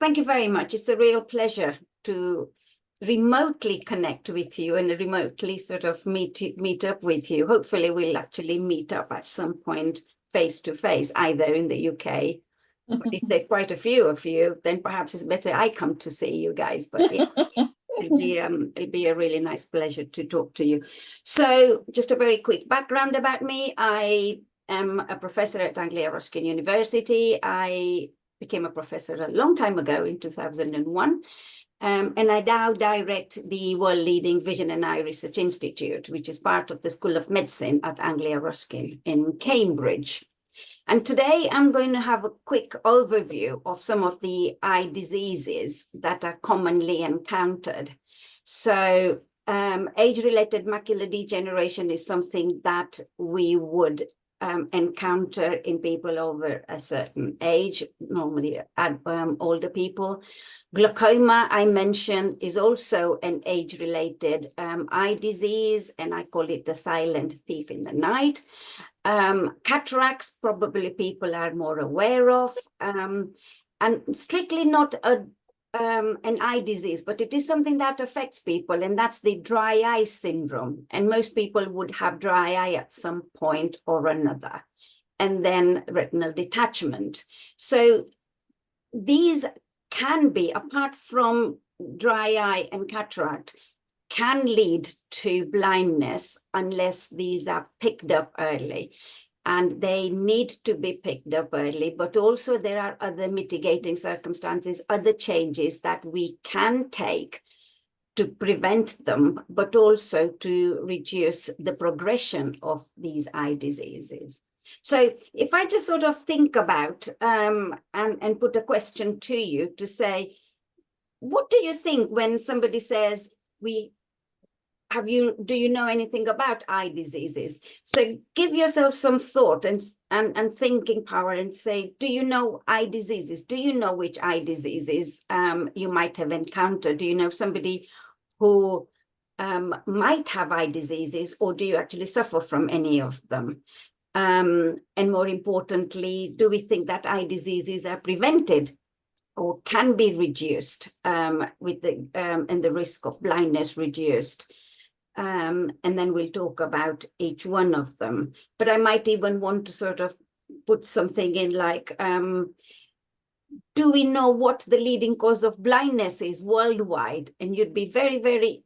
Thank you very much. It's a real pleasure to remotely connect with you and remotely sort of meet up with you. Hopefully we'll actually meet up at some point face to face, either in the UK. But if there are quite a few of you, then perhaps it's better I come to see you guys. But yes, it'll be a really nice pleasure to talk to you. So just a very quick background about me. I am a professor at Anglia Ruskin University. I became a professor a long time ago in 2001. And I now direct the world-leading Vision and Eye Research Institute, which is part of the School of Medicine at Anglia Ruskin in Cambridge. And today I'm going to have a quick overview of some of the eye diseases that are commonly encountered. So age-related macular degeneration is something that we would encounter in people over a certain age, normally older people. Glaucoma, I mentioned, is also an age-related eye disease, and I call it the silent thief in the night. Cataracts, probably people are more aware of, and strictly not an eye disease, but it is something that affects people, and that's the dry eye syndrome. And most people would have dry eye at some point or another, and then retinal detachment. So these can be, apart from dry eye and cataract, can lead to blindness unless these are picked up early. And they need to be picked up early, but also there are other mitigating circumstances, other changes that we can take to prevent them, but also to reduce the progression of these eye diseases. So if I just sort of think about and put a question to you to say, what do you think when somebody says, do you know anything about eye diseases? So give yourself some thought and thinking power and say, do you know eye diseases? Do you know which eye diseases you might have encountered? Do you know somebody who might have eye diseases, or do you actually suffer from any of them? And more importantly, do we think that eye diseases are prevented or can be reduced with and the risk of blindness reduced? And then we'll talk about each one of them. But I might even want to sort of put something in like, do we know what the leading cause of blindness is worldwide? And you'd be very, very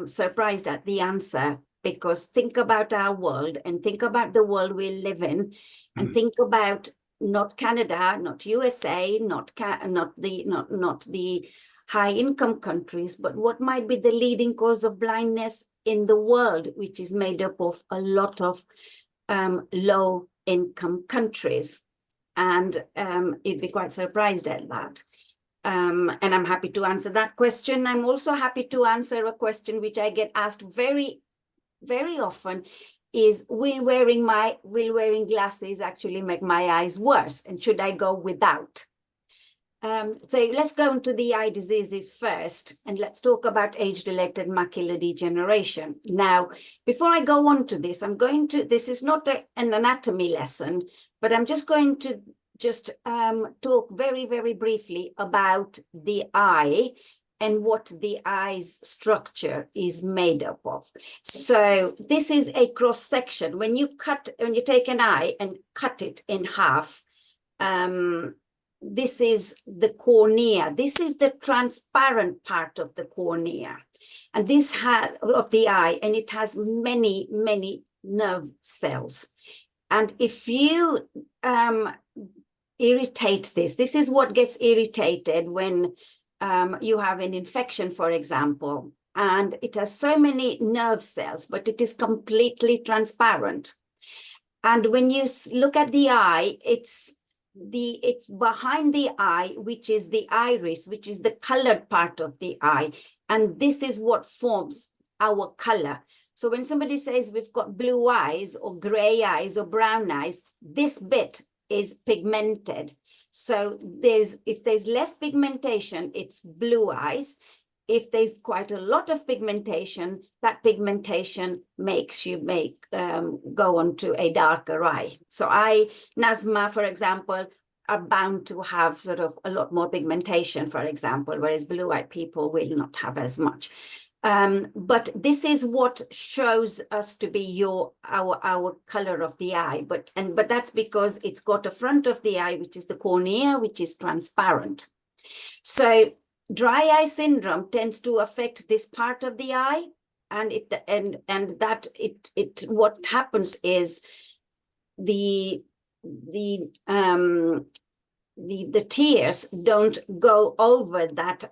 surprised at the answer, because think about our world and think about the world we live in, and think about not Canada, not USA, not the high income countries, but what might be the leading cause of blindness in the world, which is made up of a lot of low income countries. And you'd be quite surprised at that. And I'm happy to answer that question. I'm also happy to answer a question which I get asked very, very often, is will wearing glasses actually make my eyes worse, and should I go without? So let's go into the eye diseases first, and let's talk about age-related macular degeneration. Now, before I go on to this, this is not an anatomy lesson, but I'm just going to talk very, very briefly about the eye and what the eye's structure is made up of. So this is a cross section. When you take an eye and cut it in half, this is the cornea. This is the transparent part of the cornea, and this of the eye, and it has many, many nerve cells. And if you irritate this is what gets irritated when you have an infection, for example, and it has so many nerve cells, but it is completely transparent. And when you look at the eye, it's behind the eye, which is the iris, which is the colored part of the eye. And this is what forms our color. So when somebody says we've got blue eyes or gray eyes or brown eyes, this bit is pigmented. So if there's less pigmentation, it's blue eyes. If there's quite a lot of pigmentation, that pigmentation makes you go on to a darker eye. So Nazma, for example, are bound to have sort of a lot more pigmentation, for example, whereas blue-eyed people will not have as much. But this is what shows us to be our color of the eye. But that's because it's got a front of the eye, which is the cornea, which is transparent. So dry eye syndrome tends to affect this part of the eye, and what happens is the tears don't go over that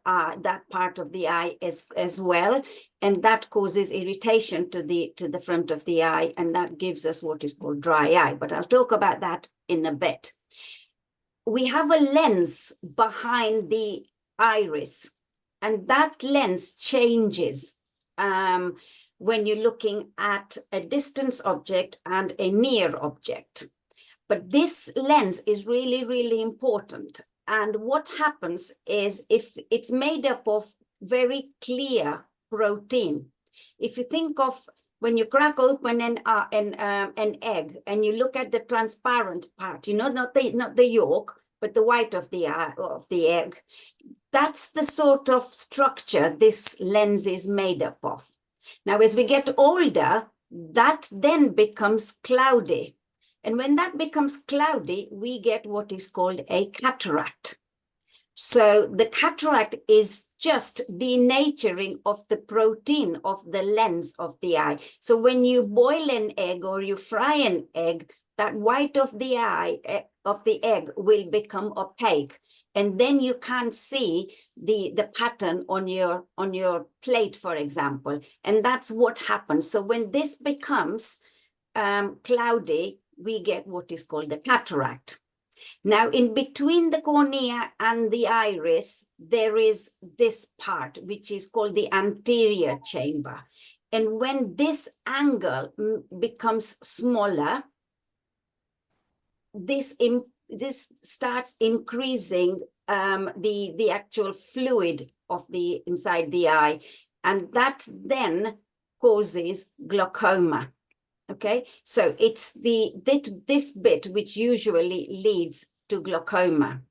part of the eye as well, and that causes irritation to the front of the eye, and that gives us what is called dry eye. But I'll talk about that in a bit. We have a lens behind the iris, and that lens changes when you're looking at a distance object and a near object. But this lens is really, really important. And what happens is, if it's made up of very clear protein, if you think of when you crack open an egg and you look at the transparent part, not the yolk, but the white of the egg, that's the sort of structure this lens is made up of. Now, as we get older, that then becomes cloudy. And when that becomes cloudy, we get what is called a cataract. So the cataract is just denaturing of the protein of the lens of the eye. So when you boil an egg or you fry an egg, that white of the eye, of the egg, will become opaque. And then you can't see the pattern on your plate, for example. And that's what happens. So when this becomes cloudy, we get what is called a cataract. Now, in between the cornea and the iris, there is this part, which is called the anterior chamber. And when this angle becomes smaller, this starts increasing the actual fluid of the inside the eye, and that then causes glaucoma. Okay, so it's this bit which usually leads to glaucoma.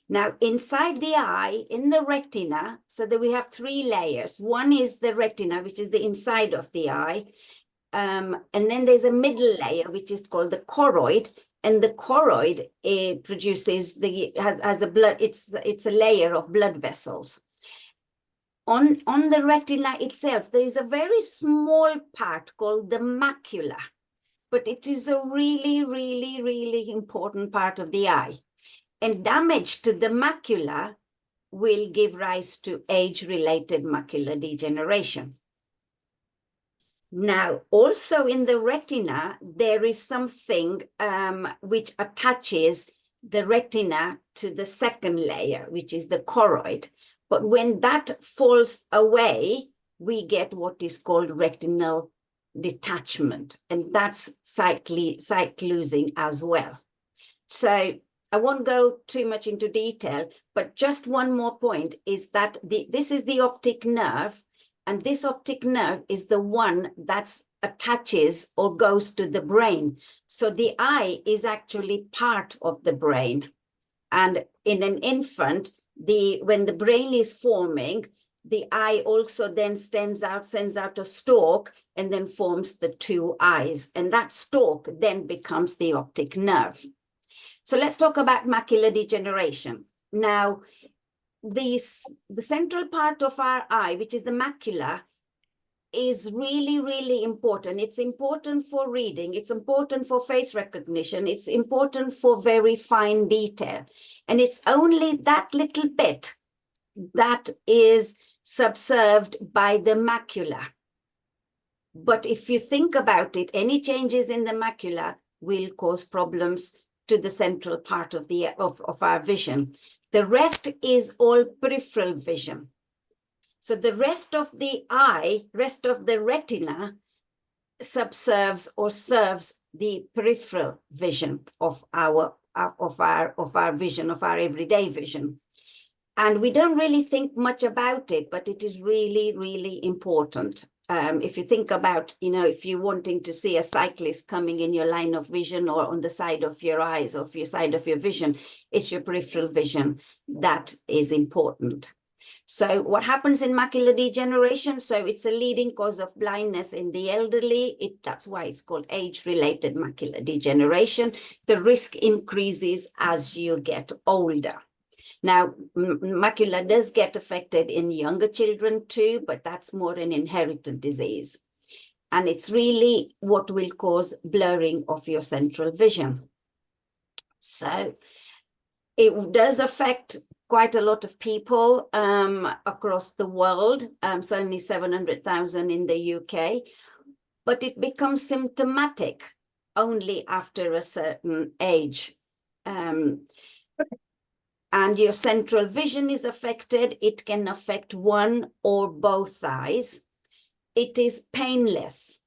Now, inside the eye, in the retina, so that we have three layers. One is the retina, which is the inside of the eye. And then there's a middle layer, which is called the choroid. And the choroid produces has a blood, it's a layer of blood vessels. On the retina itself, there is a very small part called the macula, but it is a really, really, really important part of the eye. And damage to the macula will give rise to age-related macular degeneration. Now, also in the retina, there is something which attaches the retina to the second layer, which is the choroid. But when that falls away, we get what is called retinal detachment, and that's sight losing as well. So I won't go too much into detail, but just one more point is that this is the optic nerve, and this optic nerve is the one that attaches or goes to the brain. So the eye is actually part of the brain. And in an infant, when the brain is forming, the eye also then sends out a stalk and then forms the two eyes. And that stalk then becomes the optic nerve. So let's talk about macular degeneration. Now, the central part of our eye, which is the macula, is really, really important. It's important for reading. It's important for face recognition. It's important for very fine detail. And it's only that little bit that is subserved by the macula. But if you think about it, any changes in the macula will cause problems to the central part of our vision. The rest is all peripheral vision. So the rest of the eye, rest of the retina, subserves or serves the peripheral vision of our vision, of our everyday vision. And we don't really think much about it, but it is really, really important. If you think about, if you're wanting to see a cyclist coming in your line of vision or on the side of your eyes or your side of your vision, it's your peripheral vision that is important. So what happens in macular degeneration? So it's a leading cause of blindness in the elderly. That's why it's called age-related macular degeneration. The risk increases as you get older. Now, macula does get affected in younger children too, but that's more an inherited disease. And it's really what will cause blurring of your central vision. So it does affect quite a lot of people across the world, certainly 700,000 in the UK, but it becomes symptomatic only after a certain age. And your central vision is affected. It can affect one or both eyes. It is painless.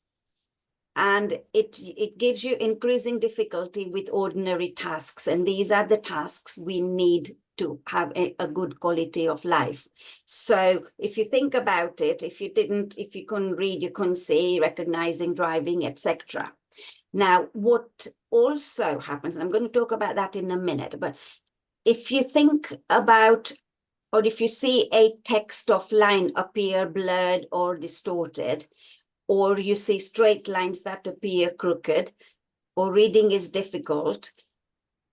And it gives you increasing difficulty with ordinary tasks. And these are the tasks we need to have a good quality of life. So if you think about it, if you couldn't read, you couldn't see, recognizing, driving, etc. Now, what also happens, and I'm going to talk about that in a minute, but if you think about, or if you see a text of line appear blurred or distorted, or you see straight lines that appear crooked, or reading is difficult,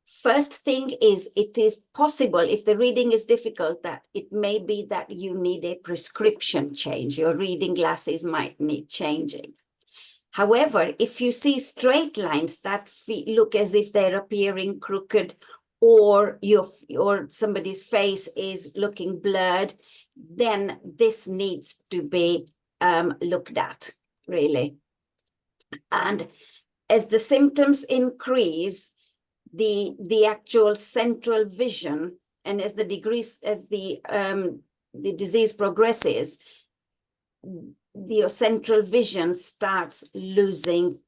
first thing is it is possible, if the reading is difficult, that it may be that you need a prescription change. Your reading glasses might need changing. However, if you see straight lines that look as if they're appearing crooked, or somebody's face is looking blurred, then this needs to be looked at, really. And as the symptoms increase, the actual central vision, and as the disease progresses, the central vision starts losing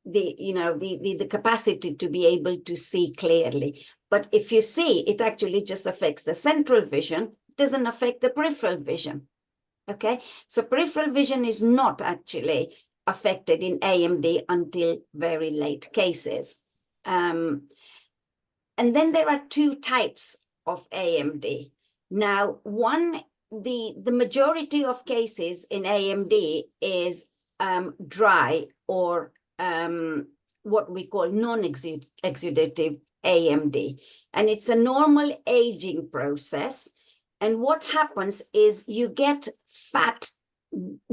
the capacity to be able to see clearly. But if you see, it actually just affects the central vision, it doesn't affect the peripheral vision. Okay, so peripheral vision is not actually affected in AMD until very late cases. And then there are two types of AMD. Now, the majority of cases in AMD is dry or what we call non-exudative AMD. And it's a normal aging process. And what happens is you get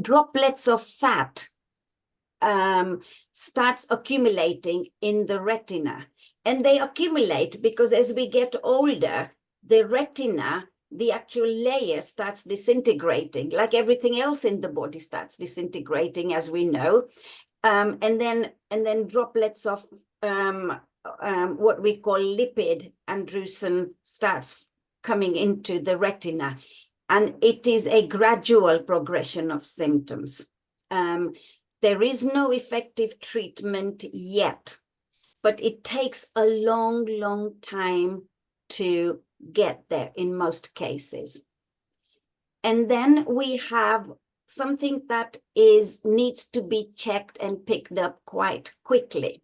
droplets of fat starts accumulating in the retina. And they accumulate because as we get older, the retina, the actual layer, starts disintegrating, like everything else in the body starts disintegrating, as we know. And then droplets of what we call lipid androgen starts coming into the retina. And it is a gradual progression of symptoms. There is no effective treatment yet, but it takes a long, long time to get there in most cases. And then we have something that needs to be checked and picked up quite quickly.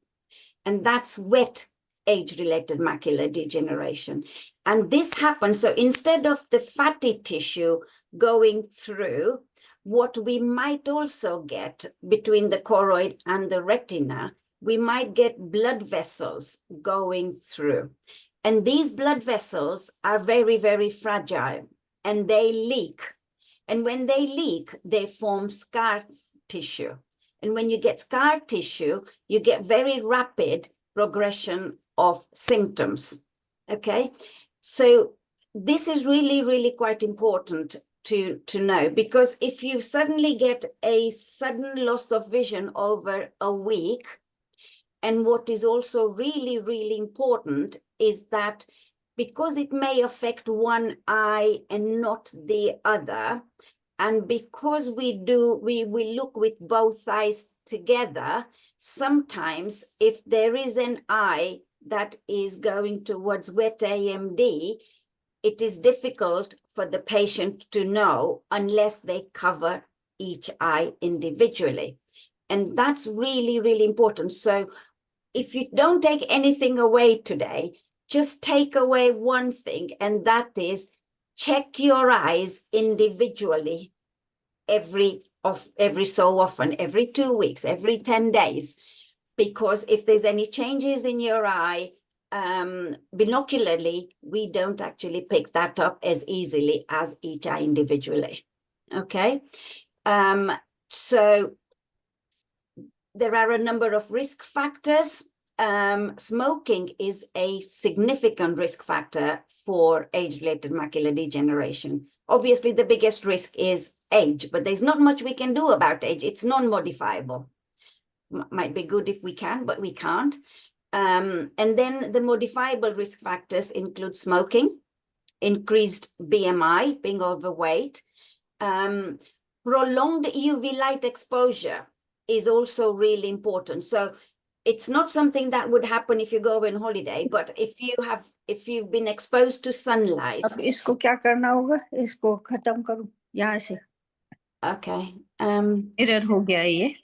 And that's wet age-related macular degeneration. And this happens, so instead of the fatty tissue going through, what we might also get between the choroid and the retina, we might get blood vessels going through. And these blood vessels are very, very fragile, and they leak. And when they leak, they form scar tissue. And when you get scar tissue, you get very rapid progression of symptoms, okay? So this is really, really quite important to know, because if you suddenly get a sudden loss of vision over a week, and what is also really, really important is that because it may affect one eye and not the other, and because we look with both eyes together, sometimes if there is an eye that is going towards wet AMD, it is difficult for the patient to know unless they cover each eye individually. And that's really, really important. So if you don't take anything away today, just take away one thing, and that is check your eyes individually every so often, every 2 weeks, every 10 days. Because if there's any changes in your eye, binocularly, we don't actually pick that up as easily as each eye individually. Okay, so there are a number of risk factors. Smoking is a significant risk factor for age-related macular degeneration. Obviously, the biggest risk is age, but there's not much we can do about age. It's non-modifiable. Might be good if we can, but we can't. And then the modifiable risk factors include smoking, increased BMI, being overweight, prolonged UV light exposure is also really important. So it's not something that would happen if you go on holiday, but if you've been exposed to sunlight. अब इसको क्या करना होगा? इसको खत्म करूं यहाँ से. Okay. Error हो गया ये.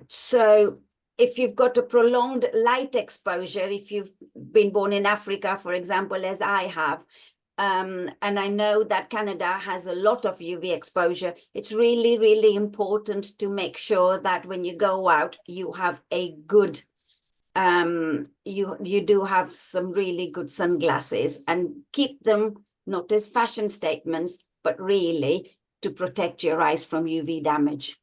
So if you've got a prolonged light exposure, if you've been born in Africa, for example, as I have, and I know that Canada has a lot of UV exposure, it's really, really important to make sure that when you go out, you have a good, you do have some really good sunglasses, and keep them not as fashion statements, but really to protect your eyes from UV damage.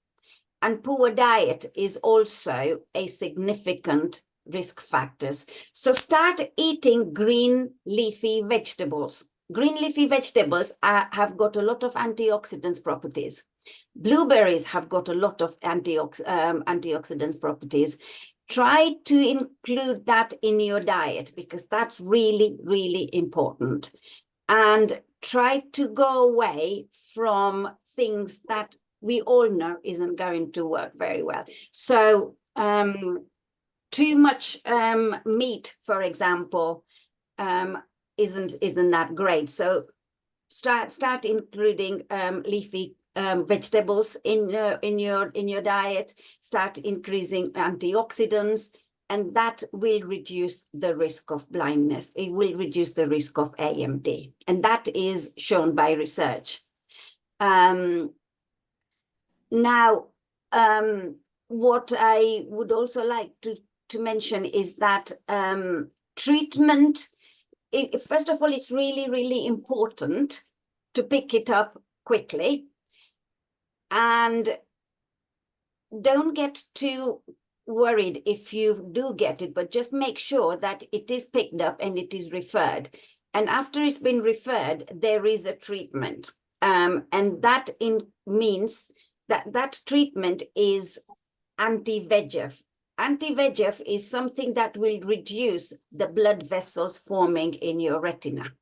And poor diet is also a significant risk factors. So start eating green leafy vegetables. Green leafy vegetables have got a lot of antioxidants properties. Blueberries have got a lot of antioxidants properties. Try to include that in your diet, because that's really, really important. And try to go away from things that we all know isn't going to work very well. So too much meat, for example, isn't that great. So start including leafy vegetables in your diet. Start increasing antioxidants, and that will reduce the risk of blindness. It will reduce the risk of AMD, and that is shown by research. Now, what I would also like to mention is that treatment, first of all, it's really, really important to pick it up quickly, and don't get too worried if you do get it, but just make sure that it is picked up and it is referred. And after it's been referred, there is a treatment, and that means that treatment is anti-VEGF. Anti-VEGF is something that will reduce the blood vessels forming in your retina.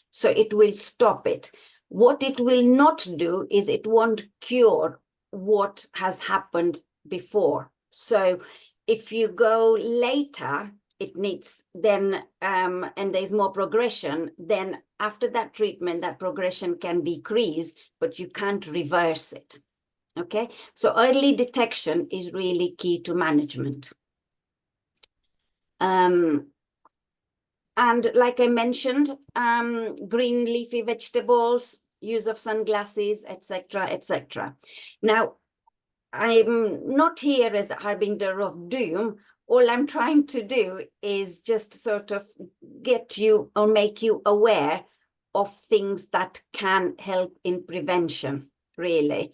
So it will stop it. What it will not do is it won't cure what has happened before. So if you go later, it needs then, and there's more progression, then after that treatment, that progression can decrease, but you can't reverse it. Okay, so early detection is really key to management. And like I mentioned, green leafy vegetables, use of sunglasses, etc., etc. Now, I'm not here as a harbinger of doom. All I'm trying to do is just sort of get you or make you aware of things that can help in prevention, really.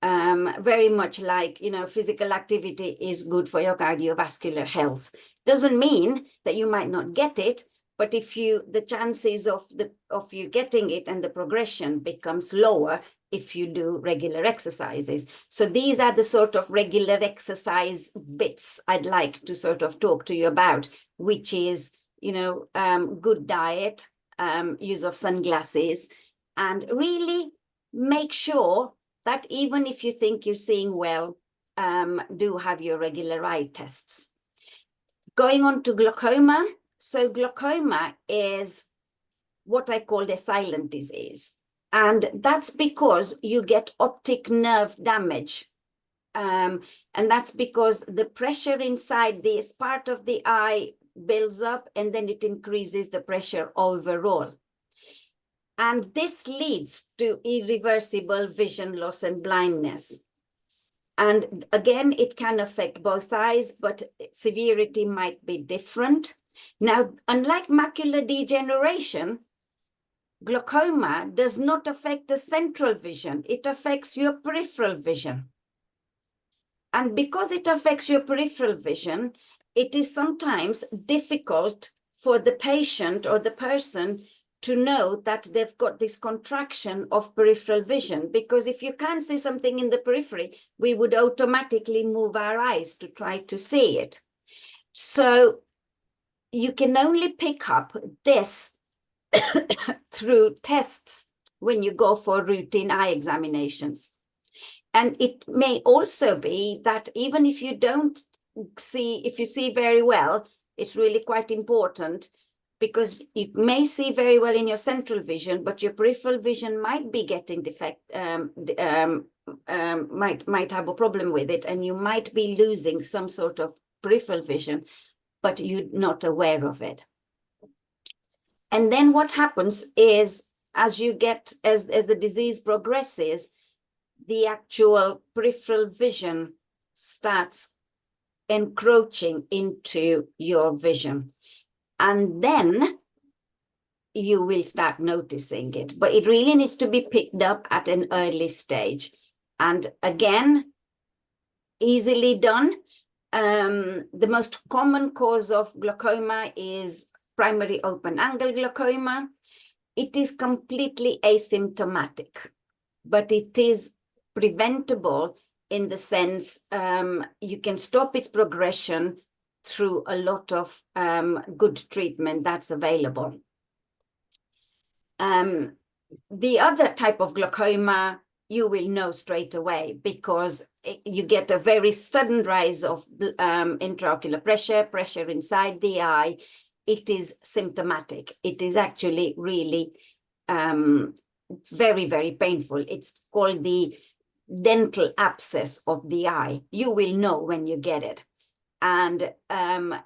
Very much like, you know, physical activity is good for your cardiovascular health. Doesn't mean that you might not get it, but if the chances of you getting it and the progression becomes lower if you do regular exercises. So these are the sort of regular exercise bits I'd like to sort of talk to you about, which is, you know, good diet, use of sunglasses, and really make sure that even if you think you're seeing well, do have your regular eye tests. Going on to glaucoma. So glaucoma is what I call a silent disease. And that's because you get optic nerve damage. And that's because the pressure inside this part of the eye builds up, and then it increases the pressure overall. And this leads to irreversible vision loss and blindness. And again, it can affect both eyes, but severity might be different. Now, unlike macular degeneration, glaucoma does not affect the central vision. It affects your peripheral vision. And because it affects your peripheral vision, it is sometimes difficult for the patient or the person to know that they've got this contraction of peripheral vision, because if you can't see something in the periphery, we would automatically move our eyes to try to see it. So you can only pick up this through tests when you go for routine eye examinations. And it may also be that even if you don't see, if you see very well, it's really quite important, because you may see very well in your central vision, but your peripheral vision might be getting defect, might have a problem with it, and you might be losing some sort of peripheral vision, but you're not aware of it. And then what happens is, as you get, as the disease progresses, the actual peripheral vision starts encroaching into your vision. And then you will start noticing it. But it really needs to be picked up at an early stage. And again, easily done. The most common cause of glaucoma is primary open angle glaucoma. It is completely asymptomatic, but it is preventable in the sense you can stop its progression through a lot of good treatment that's available. The other type of glaucoma, you will know straight away, because you get a very sudden rise of intraocular pressure inside the eye. It is symptomatic. It is actually really very, very painful. It's called the dental abscess of the eye. You will know when you get it. And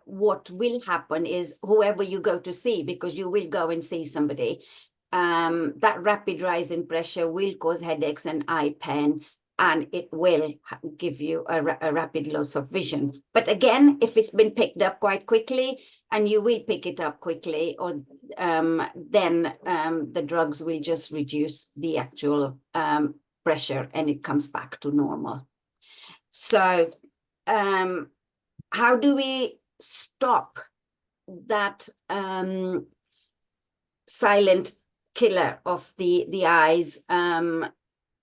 what will happen is, whoever you go to see, because you will go and see somebody, that rapid rise in pressure will cause headaches and eye pain, and it will give you a rapid loss of vision. But again, if it's been picked up quite quickly, and you will pick it up quickly, or then the drugs will just reduce the actual pressure, and it comes back to normal. So how do we stop that silent killer of the eyes,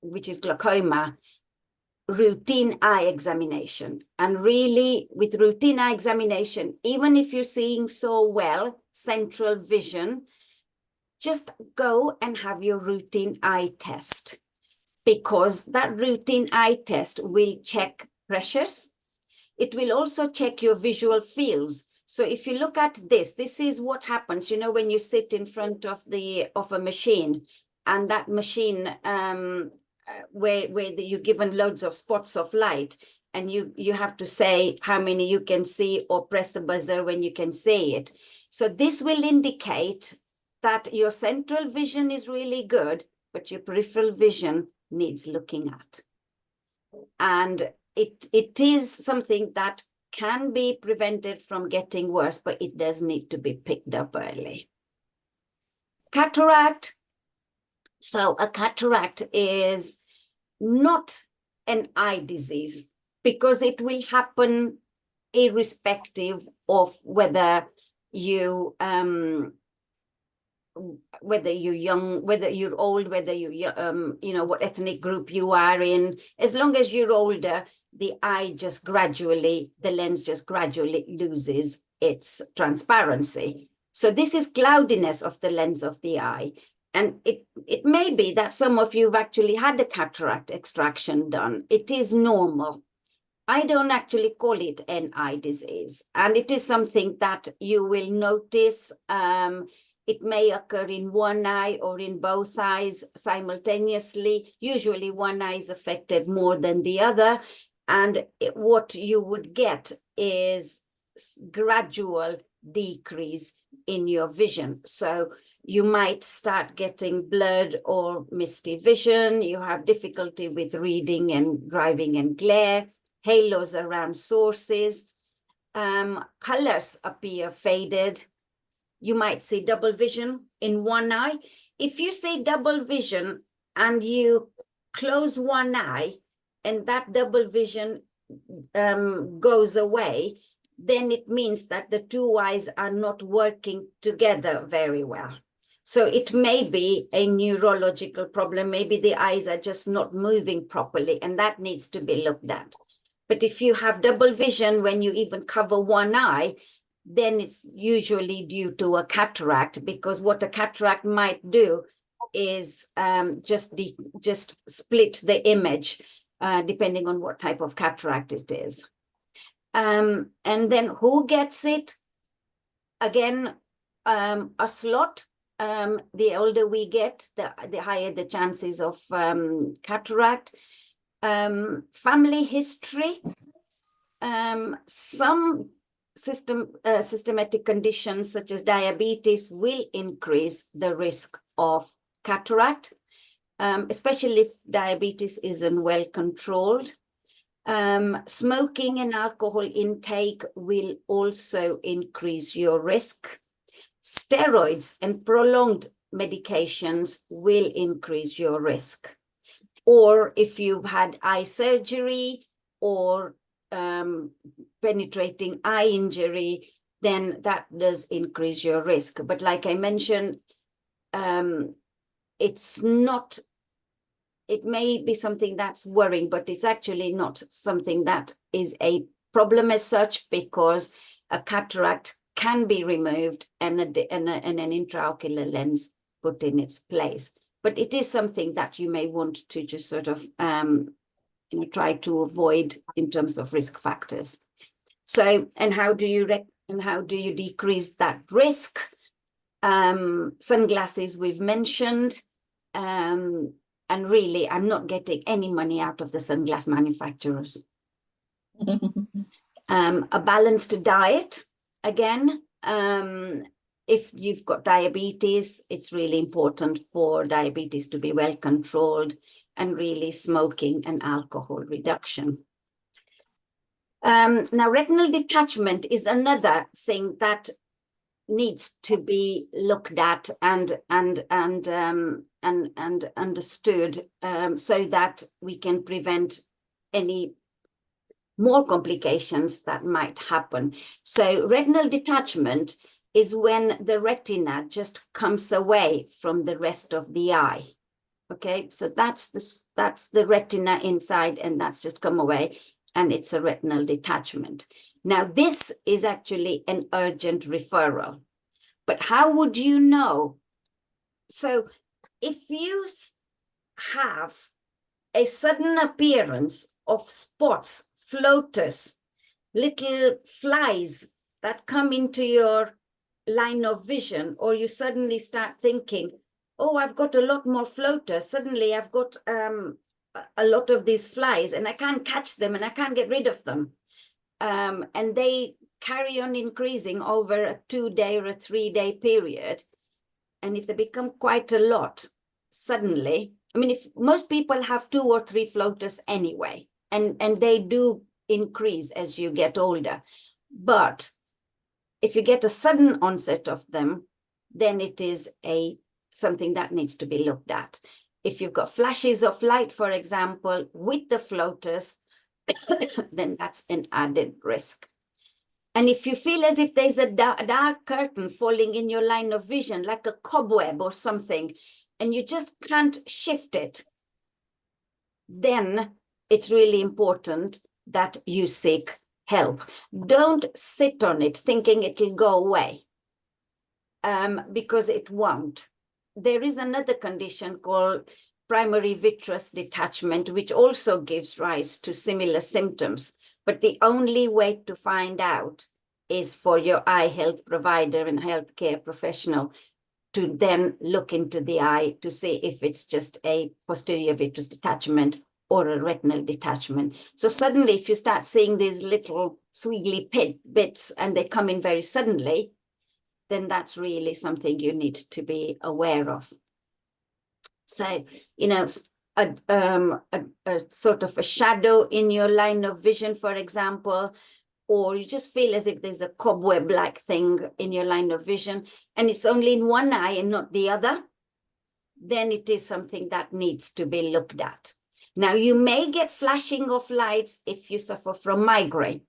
which is glaucoma? Routine eye examination. And really, with routine eye examination, even if you're seeing so well central vision, just go and have your routine eye test, because that routine eye test will check pressures. It will also check your visual fields. So if you look at this is what happens, you know, when you sit in front of a machine, and that machine where you're given loads of spots of light, and you have to say how many you can see, or press a buzzer when you can see it. So this will indicate that your central vision is really good, but your peripheral vision needs looking at. And it is something that can be prevented from getting worse, but it does need to be picked up early. Cataract. So a cataract is not an eye disease, because it will happen irrespective of whether you whether you're young, whether you're old, whether you're you know, what ethnic group you are in. As long as you're older, the eye just gradually, the lens just gradually loses its transparency. So this is cloudiness of the lens of the eye. And it may be that some of you have actually had a cataract extraction done. It is normal. I don't actually call it an eye disease. And it is something that you will notice. It may occur in one eye or in both eyes simultaneously. Usually one eye is affected more than the other. And what you would get is gradual decrease in your vision. So you might start getting blurred or misty vision. You have difficulty with reading and driving and glare, halos around sources. Colors appear faded. You might see double vision in one eye. If you see double vision and you close one eye and that double vision goes away, then it means that the two eyes are not working together very well. So it may be a neurological problem. Maybe the eyes are just not moving properly, and that needs to be looked at. But if you have double vision when you even cover one eye, then it's usually due to a cataract, because what a cataract might do is just split the image, depending on what type of cataract it is. And then who gets it? Again, a slot. The older we get, the higher the chances of cataract. Family history. Some systematic conditions such as diabetes will increase the risk of cataract, especially if diabetes isn't well controlled. Smoking and alcohol intake will also increase your risk. Steroids and prolonged medications will increase your risk. Or if you've had eye surgery or penetrating eye injury, then that does increase your risk. But like I mentioned, it's not, it may be something that's worrying, but it's actually not something that is a problem as such, because a cataract can be removed and an intraocular lens put in its place. But it is something that you may want to just sort of try to avoid in terms of risk factors. So, and how do you decrease that risk? Sunglasses we've mentioned, and really I'm not getting any money out of the sunglass manufacturers. A balanced diet, again, if you've got diabetes, it's really important for diabetes to be well controlled, and really smoking and alcohol reduction. Now, retinal detachment is another thing that needs to be looked at and understood, so that we can prevent any more complications that might happen. So retinal detachment is when the retina just comes away from the rest of the eye. Okay, so that's the retina inside, and that's just come away, and it's a retinal detachment. Now, this is actually an urgent referral. But how would you know? So if you have a sudden appearance of spots, floaters, little flies that come into your line of vision, or you suddenly start thinking, oh, I've got a lot more floaters. Suddenly I've got a lot of these flies and I can't catch them and I can't get rid of them. And they carry on increasing over a 2-day or a 3-day period. And if they become quite a lot, suddenly, I mean, if most people have 2 or 3 floaters anyway, and they do increase as you get older. But if you get a sudden onset of them, then it is something that needs to be looked at. If you've got flashes of light, for example, with the floaters, then that's an added risk. And if you feel as if there's a dark curtain falling in your line of vision, like a cobweb or something, and you just can't shift it, then it's really important that you seek help. Don't sit on it thinking it'll go away, because it won't. There is another condition called primary vitreous detachment, which also gives rise to similar symptoms. But the only way to find out is for your eye health provider and healthcare professional to then look into the eye to see if it's just a posterior vitreous detachment or a retinal detachment. So suddenly, if you start seeing these little squiggly bits and they come in very suddenly, then that's really something you need to be aware of. So, you know, a sort of a shadow in your line of vision, for example, or you just feel as if there's a cobweb-like thing in your line of vision, and it's only in one eye and not the other, then it is something that needs to be looked at. Now, you may get flashing of lights if you suffer from migraine,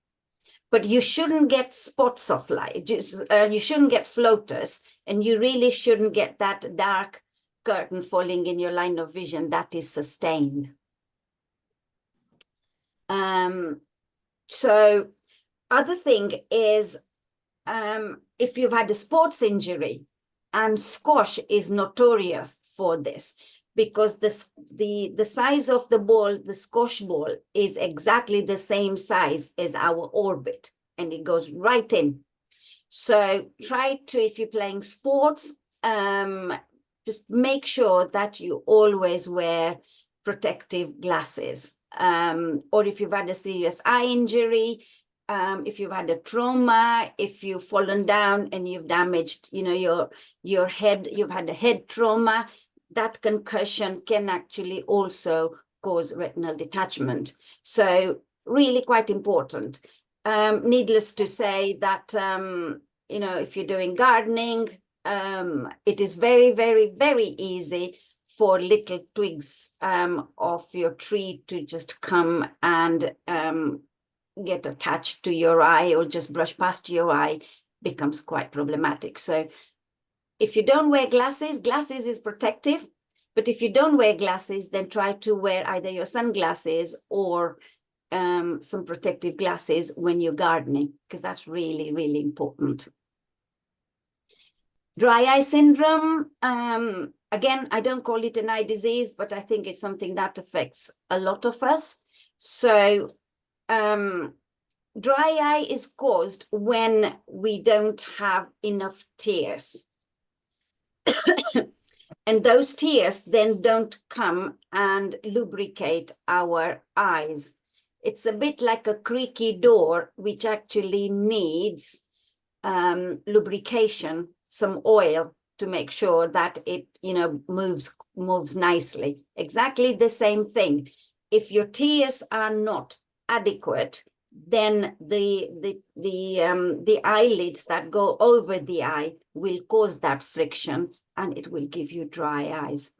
but you shouldn't get spots of light. You shouldn't get floaters, and you really shouldn't get that dark curtain falling in your line of vision that is sustained. So other thing is, if you've had a sports injury, and squash is notorious for this, because the size of the ball, the squash ball, is exactly the same size as our orbit, and it goes right in. So try to, if you're playing sports, just make sure that you always wear protective glasses. Or if you've had a serious eye injury, if you've had a trauma, if you've fallen down and you've damaged, you know, your head, you've had a head trauma, that concussion can actually also cause retinal detachment. So really quite important. Needless to say that, you know, if you're doing gardening, it is very, very, very easy for little twigs of your tree to just come and get attached to your eye or just brush past your eye, becomes quite problematic. So if you don't wear glasses, glasses is protective, but if you don't wear glasses, then try to wear either your sunglasses or some protective glasses when you're gardening, because that's really, really important. Dry eye syndrome, again, I don't call it an eye disease, but I think it's something that affects a lot of us. So dry eye is caused when we don't have enough tears. And those tears then don't come and lubricate our eyes. It's a bit like a creaky door, which actually needs lubrication, some oil, to make sure that it, you know, moves nicely. Exactly the same thing. If your tears are not adequate, then the eyelids that go over the eye will cause that friction, and it will give you dry eyes.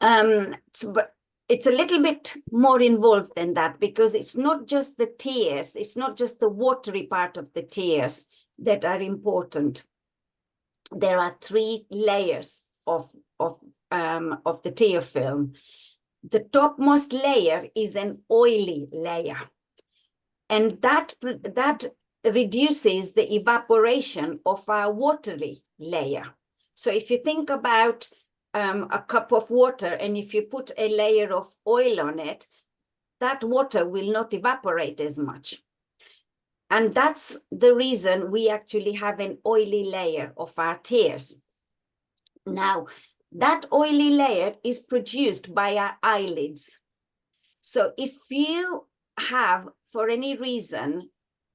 But it's a little bit more involved than that, because it's not just the tears, it's not just the watery part of the tears that are important. There are 3 layers of the tear film. The topmost layer is an oily layer, and that reduces the evaporation of our watery layer. So if you think about a cup of water, and if you put a layer of oil on it, that water will not evaporate as much. And that's the reason we actually have an oily layer of our tears. Now, that oily layer is produced by our eyelids. So if you have, for any reason,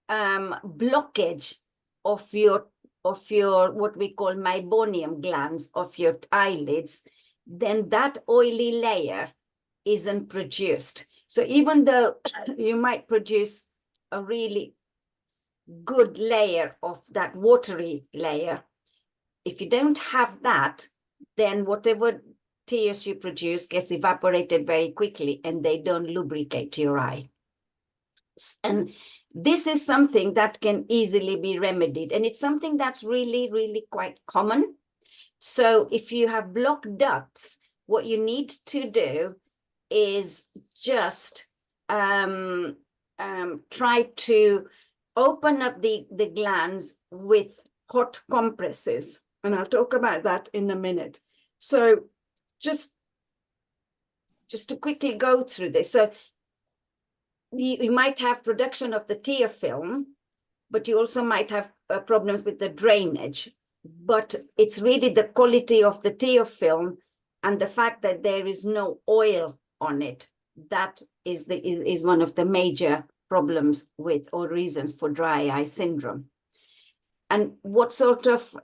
blockage of your what we call meibomian glands of your eyelids, then that oily layer isn't produced. So even though you might produce a really good layer of that watery layer, if you don't have that, then whatever tears you produce gets evaporated very quickly, and they don't lubricate your eye. And this is something that can easily be remedied, and it's something that's really, really quite common. So if you have blocked ducts, what you need to do is just try to open up the glands with hot compresses, and I'll talk about that in a minute. So just to quickly go through this. So you might have production of the tear film, but you also might have problems with the drainage. but it's really the quality of the tear film and the fact that there is no oil on it that is one of the major problems with or reasons for dry eye syndrome. And what sort of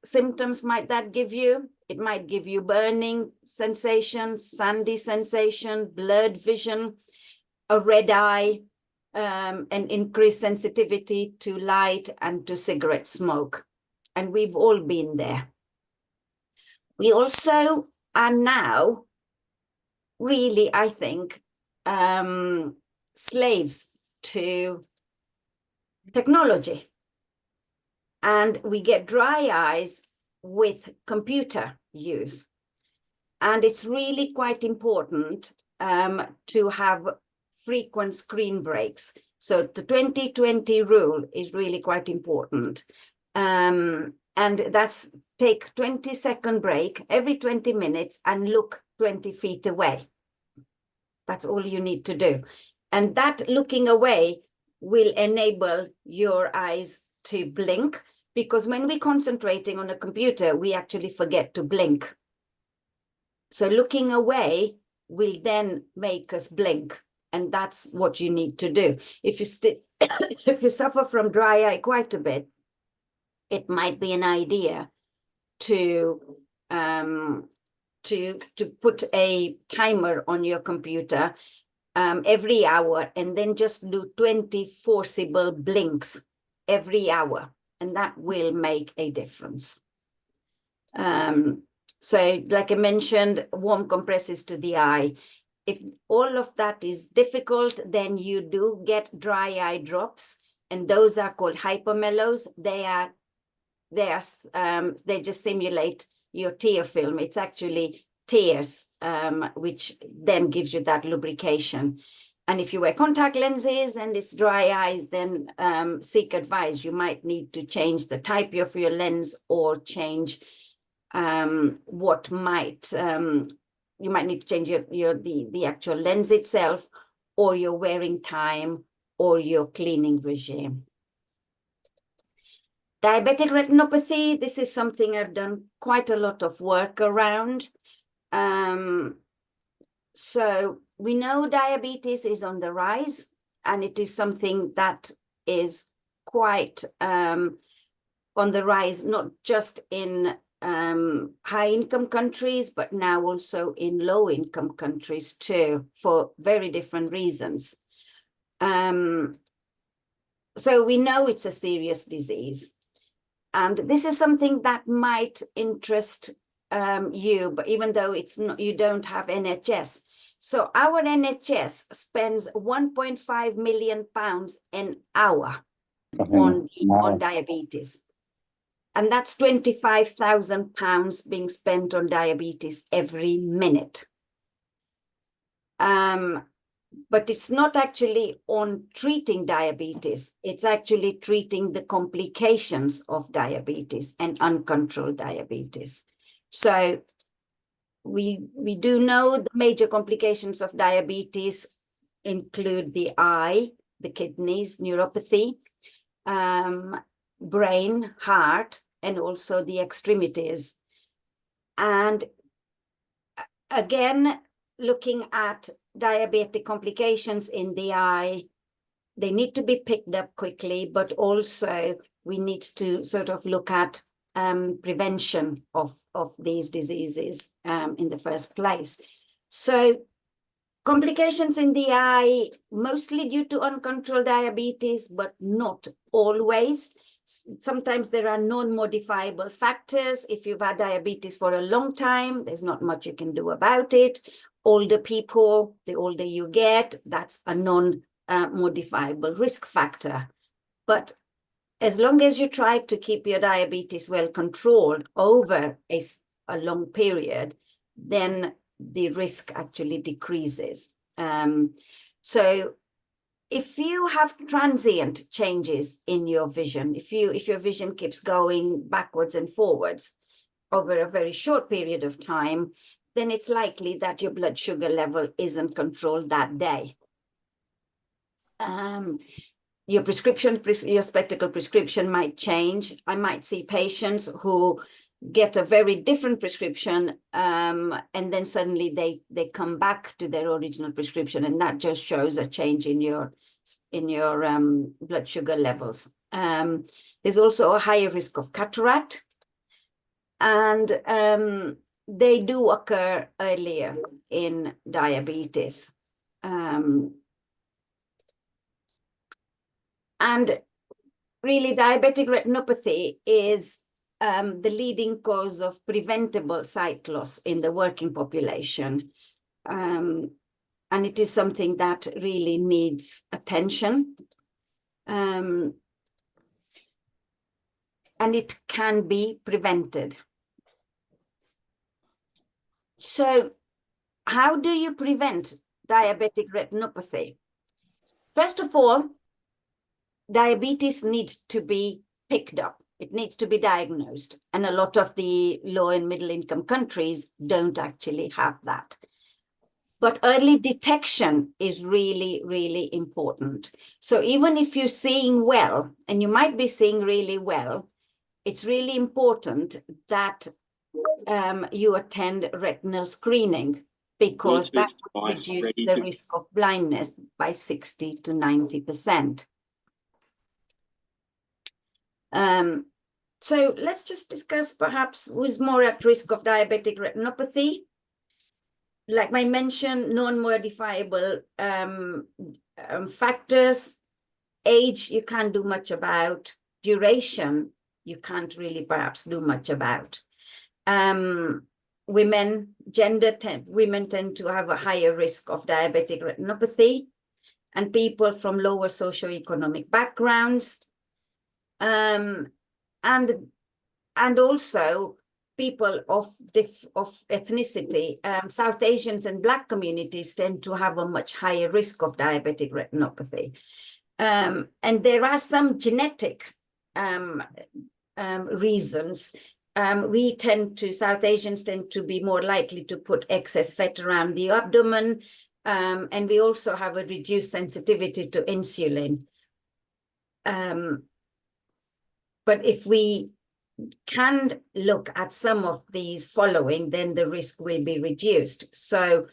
symptoms might that give you? It might give you burning sensation, sandy sensation, blurred vision, a red eye, and increased sensitivity to light and to cigarette smoke. And we've all been there. We also are now really, I think, slaves to technology. And we get dry eyes with computer use. And it's really quite important to have frequent screen breaks. So the 20-20 rule is really quite important. And that's take 20-second break every 20 minutes and look 20 feet away. That's all you need to do. And that looking away will enable your eyes to blink, because when we're concentrating on a computer, we actually forget to blink. So looking away will then make us blink. And that's what you need to do. If you suffer from dry eye quite a bit, it might be an idea to put a timer on your computer every hour, and then just do 20 forcible blinks every hour, and that will make a difference. So like I mentioned, warm compresses to the eye. If all of that is difficult, then you do get dry eye drops, and those are called hypomelos. They just simulate your tear film. It's actually tears, which then gives you that lubrication. And if you wear contact lenses and it's dry eyes, then seek advice. You might need to change the type of your lens, or change you might need to change the actual lens itself, or your wearing time, or your cleaning regime. Diabetic retinopathy, this is something I've done quite a lot of work around. So we know diabetes is on the rise, and it is something that is quite on the rise, not just in high-income countries, but now also in low-income countries too, for very different reasons. So we know it's a serious disease. And this is something that might interest you, but even though it's not, you don't have NHS. So our NHS spends £1.5 million an hour on diabetes. And that's £25,000 being spent on diabetes every minute. But it's not actually on treating diabetes. It's actually treating the complications of diabetes and uncontrolled diabetes. So we do know the major complications of diabetes include the eye, the kidneys, neuropathy, brain, heart, and also the extremities. And again, looking at diabetic complications in the eye, they need to be picked up quickly, but also we need to sort of look at prevention of these diseases in the first place. So complications in the eye, mostly due to uncontrolled diabetes, but not always. Sometimes there are non-modifiable factors. If you've had diabetes for a long time, there's not much you can do about it. Older people, the older you get, that's a non-modifiable risk factor. But as long as you try to keep your diabetes well controlled over a long period, then the risk actually decreases. So if you have transient changes in your vision, if your vision keeps going backwards and forwards over a very short period of time, then it's likely that your blood sugar level isn't controlled that day. your prescription, your spectacle prescription might change. I might see patients who get a very different prescription, and then suddenly they come back to their original prescription, and that just shows a change in your blood sugar levels. There's also a higher risk of cataract, and they do occur earlier in diabetes. And really, diabetic retinopathy is the leading cause of preventable sight loss in the working population. And it is something that really needs attention. And it can be prevented. So how do you prevent diabetic retinopathy? First of all, diabetes needs to be picked up. It needs to be diagnosed. And a lot of the low and middle income countries don't actually have that. But early detection is really, really important. So even if you're seeing well, and you might be seeing really well, it's really important that you attend retinal screening, because that will reduce the risk of blindness by 60 to 90%. So let's just discuss perhaps who's more at risk of diabetic retinopathy. Like I mentioned, non-modifiable factors. Age, you can't do much about. Duration, you can't really perhaps do much about. Women tend to have a higher risk of diabetic retinopathy, and people from lower socioeconomic backgrounds. And also people of ethnicity, South Asians and Black communities tend to have a much higher risk of diabetic retinopathy. And there are some genetic reasons. South Asians tend to be more likely to put excess fat around the abdomen, and we also have a reduced sensitivity to insulin. But if we can look at some of these following, then the risk will be reduced. So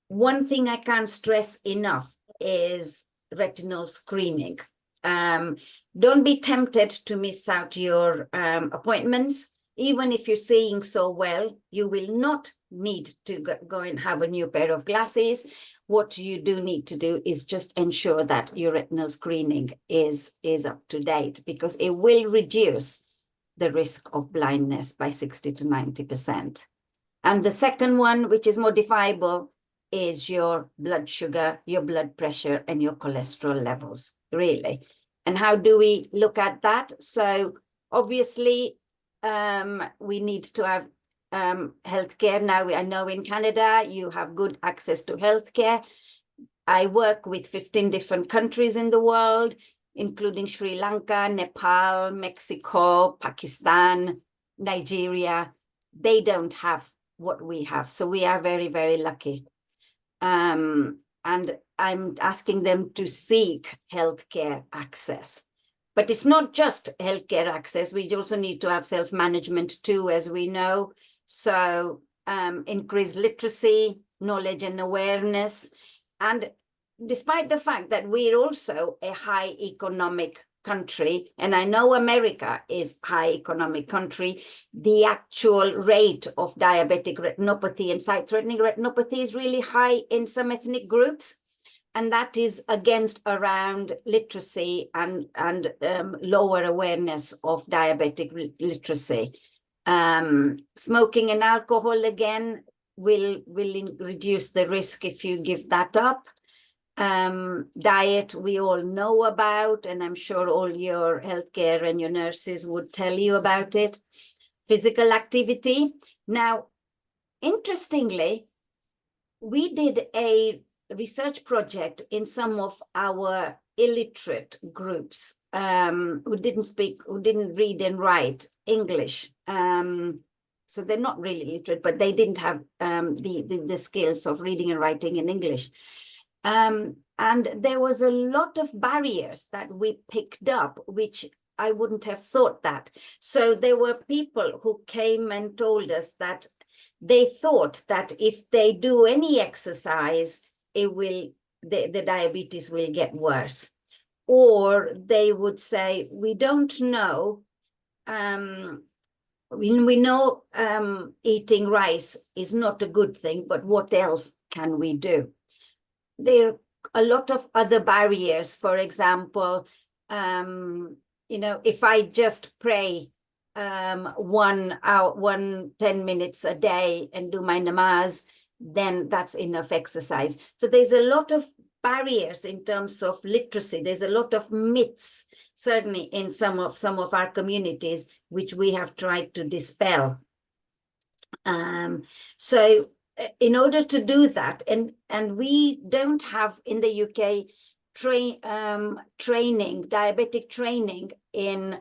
one thing I can't stress enough is retinal screening. Don't be tempted to miss out your appointments. Even if you're seeing so well, you will not need to go and have a new pair of glasses. What you do need to do is just ensure that your retinal screening is up to date, because it will reduce the risk of blindness by 60 to 90%. And the second one, which is modifiable, is your blood sugar, your blood pressure, and your cholesterol levels, really. And how do we look at that? So obviously, we need to have healthcare. Now, I know in Canada, you have good access to healthcare. I work with 15 different countries in the world, including Sri Lanka, Nepal, Mexico, Pakistan, Nigeria. They don't have what we have. So we are very, very lucky. And I'm asking them to seek healthcare access. But it's not just healthcare access. We also need to have self-management too, as we know. So increased literacy, knowledge and awareness. And despite the fact that we're also a high economic country, and I know America is a high economic country, the actual rate of diabetic retinopathy and sight-threatening retinopathy is really high in some ethnic groups. And that is against around literacy and lower awareness of diabetic literacy. Smoking and alcohol, again, will reduce the risk if you give that up. Diet, we all know about, and I'm sure all your healthcare and your nurses would tell you about it. Physical activity. Now, interestingly, we did a research project in some of our illiterate groups who didn't read and write English. So they're not really literate, but they didn't have the skills of reading and writing in English. And there was a lot of barriers that we picked up, which I wouldn't have thought that. So there were people who came and told us that they thought that if they do any exercise, the diabetes will get worse. Or they would say, we don't know. We know eating rice is not a good thing, but what else can we do? There are a lot of other barriers. For example, if I just pray 1 hour, 10 minutes a day and do my namaz, then that's enough exercise. So there's a lot of barriers in terms of literacy. There's a lot of myths, certainly in some of our communities, which we have tried to dispel. So in order to do that, and we don't have in the UK diabetic training in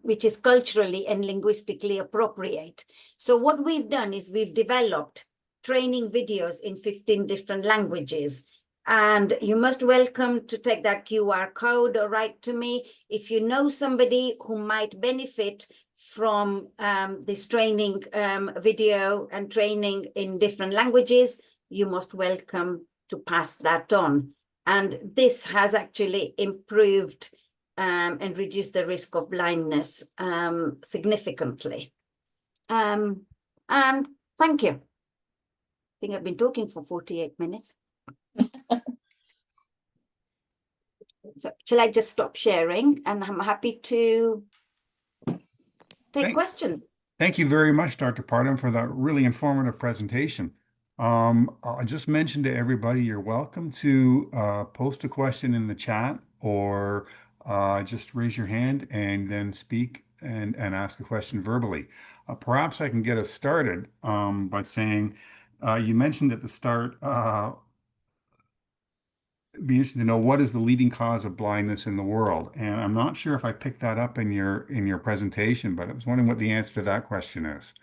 which is culturally and linguistically appropriate. So what we've done is we've developed training videos in 15 different languages. And you must welcome to take that QR code or write to me. If you know somebody who might benefit from this training video and training in different languages, you most welcome to pass that on. And this has actually improved and reduced the risk of blindness significantly. And thank you. I think I've been talking for 48 minutes. So shall I just stop sharing? And I'm happy to take questions. Thank you very much, Dr. Pardhan, for that really informative presentation. I'll just mention to everybody, you're welcome to post a question in the chat or just raise your hand and then speak and ask a question verbally. Perhaps I can get us started by saying, you mentioned at the start, it'd be interesting to know what is the leading cause of blindness in the world. And I'm not sure if I picked that up in your presentation, but I was wondering what the answer to that question is.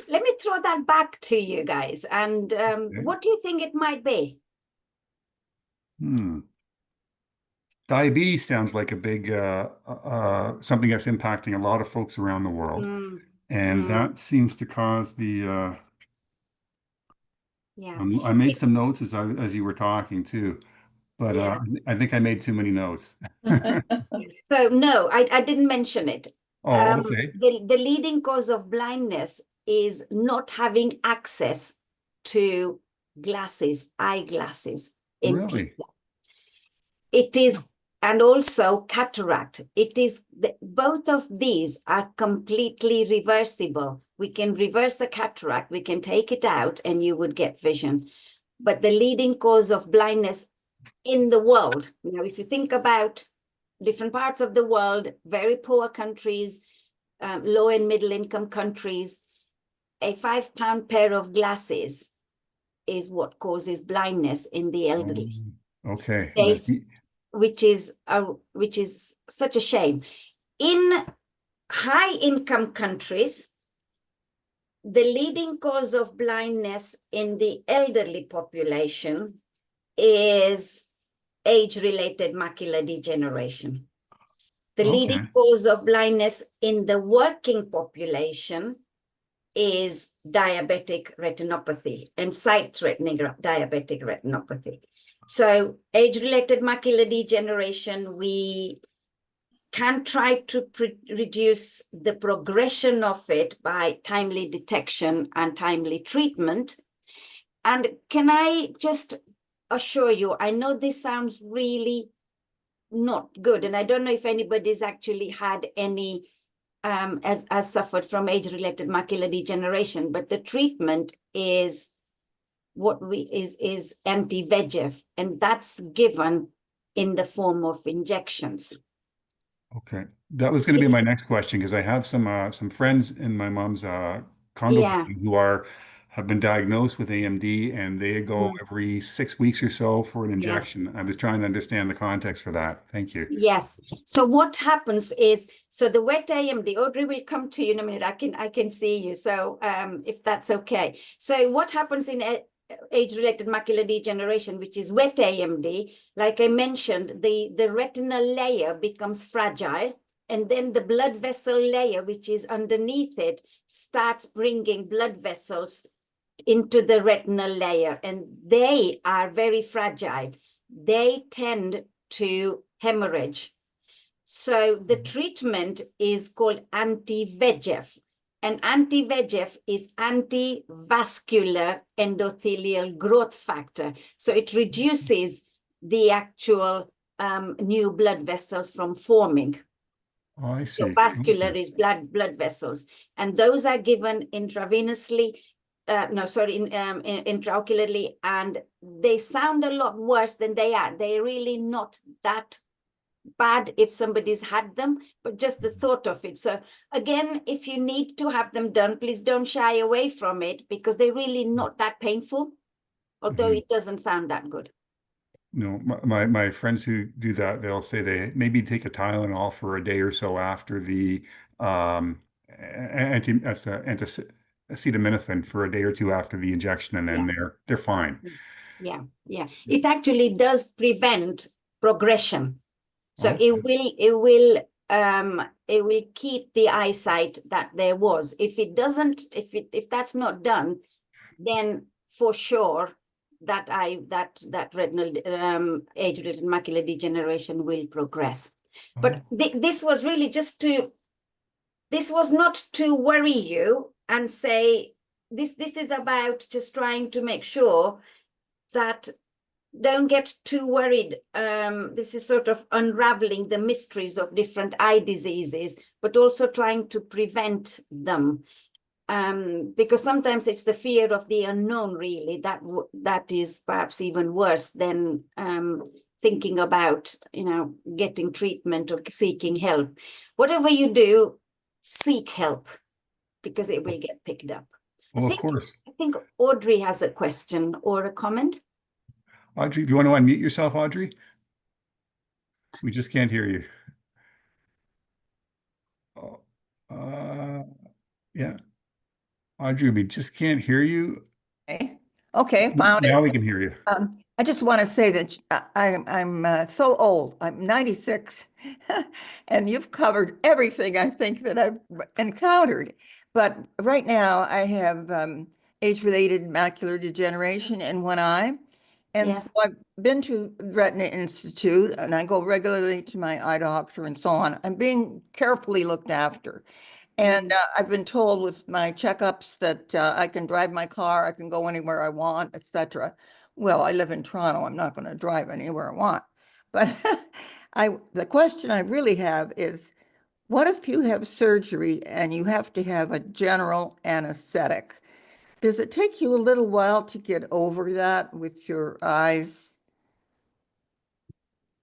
Let me throw that back to you guys. And Okay. what do you think it might be? Diabetes sounds like a big something that's impacting a lot of folks around the world. And that seems to cause the Yeah. I made some notes as you were talking too, but Yeah. I think I made too many notes. So no, I didn't mention it. Oh, okay. The leading cause of blindness is not having access to glasses, eyeglasses in Really? people. It is, and also cataract. It is, both of these are completely reversible. We can reverse a cataract, we can take it out and you would get vision. But the leading cause of blindness in the world, if you think about different parts of the world, very poor countries, low and middle income countries, a £5 pair of glasses is what causes blindness in the elderly. Okay. Which is such a shame. In high income countries, the leading cause of blindness in the elderly population is age-related macular degeneration. The leading cause of blindness in the working population is diabetic retinopathy and sight-threatening diabetic retinopathy. So age-related macular degeneration, we can try to reduce the progression of it by timely detection and timely treatment. And can I just assure you, I know this sounds really not good, and I don't know if anybody's actually had any as suffered from age-related macular degeneration, but the treatment is is anti-VEGF, and that's given in the form of injections. Okay, that was going to be my next question, because I have some friends in my mom's condo who have been diagnosed with AMD, and they go every 6 weeks or so for an injection. Yes. I was trying to understand the context for that. Thank you. Yes. So what happens is, so the wet AMD, Audrey will come to you in a minute. I can see you. So if that's okay. So what happens in age-related macular degeneration, which is wet AMD, like I mentioned, the retinal layer becomes fragile, and then the blood vessel layer, which is underneath it, starts bringing blood vessels into the retinal layer, and they are very fragile. They tend to hemorrhage. So the treatment is called anti-VEGF. And anti-VEGF is anti-vascular endothelial growth factor. So it reduces the actual new blood vessels from forming. Oh, I So see. vascular Okay. is blood vessels. And those are given intravenously, intraocularly, and they sound a lot worse than they are. They're really not that bad if somebody's had them, but just the thought of it. So again, if you need to have them done, please don't shy away from it, because they're really not that painful, although it doesn't sound that good. No, my friends who do that, they'll say they maybe take a Tylenol for a day or so after the acetaminophen for a day or two after the injection, and then they're fine. Yeah. It actually does prevent progression. So Okay. it will keep the eyesight that there was. If it doesn't, if that's not done, then for sure that retinal age-related macular degeneration will progress. But this was really this was not to worry you and say this is about just trying to make sure that don't get too worried. This is sort of unraveling the mysteries of different eye diseases, but also trying to prevent them. Because sometimes it's the fear of the unknown, really, that is perhaps even worse than thinking about, getting treatment or seeking help. Whatever you do, seek help, because it will get picked up. Well, of course. I think Audrey has a question or a comment. Audrey, do you want to unmute yourself, Audrey? We just can't hear you. Yeah. Audrey, we just can't hear you. Okay, found Now it. we can hear you. I just want to say that I'm so old. I'm 96, and you've covered everything I think that I've encountered. But right now I have age-related macular degeneration in one eye. And so I've been to Retina Institute, and I go regularly to my eye doctor and so on. I'm being carefully looked after. And I've been told with my checkups that I can drive my car, I can go anywhere I want, etc. Well, I live in Toronto. I'm not going to drive anywhere I want. But the question I really have is, what if you have surgery and you have to have a general anesthetic? Does it take you a little while to get over that with your eyes?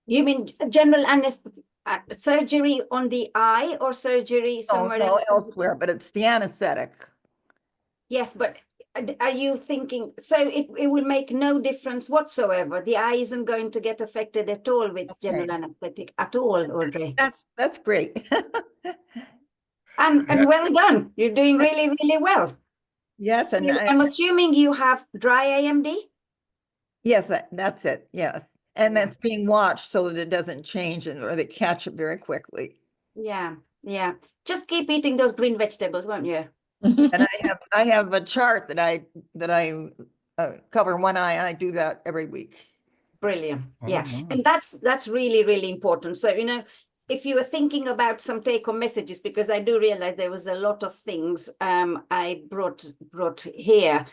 You mean general anesthetic? Surgery on the eye or surgery somewhere else? Elsewhere, but it's the anesthetic. Yes, but are you thinking, so it will make no difference whatsoever? The eye isn't going to get affected at all with general anesthetic at all, Audrey? That's great. And well done. You're doing really, really well. Yes, So and I'm assuming you have dry AMD? Yes, that's it. Yes. And that's being watched so that it doesn't change or they catch it very quickly. Yeah. Just keep eating those green vegetables, won't you? And I have a chart that I cover one eye. I do that every week. Brilliant. Yeah. And that's really, really important. So, if you were thinking about some take-home messages, because I do realize there was a lot of things I brought here.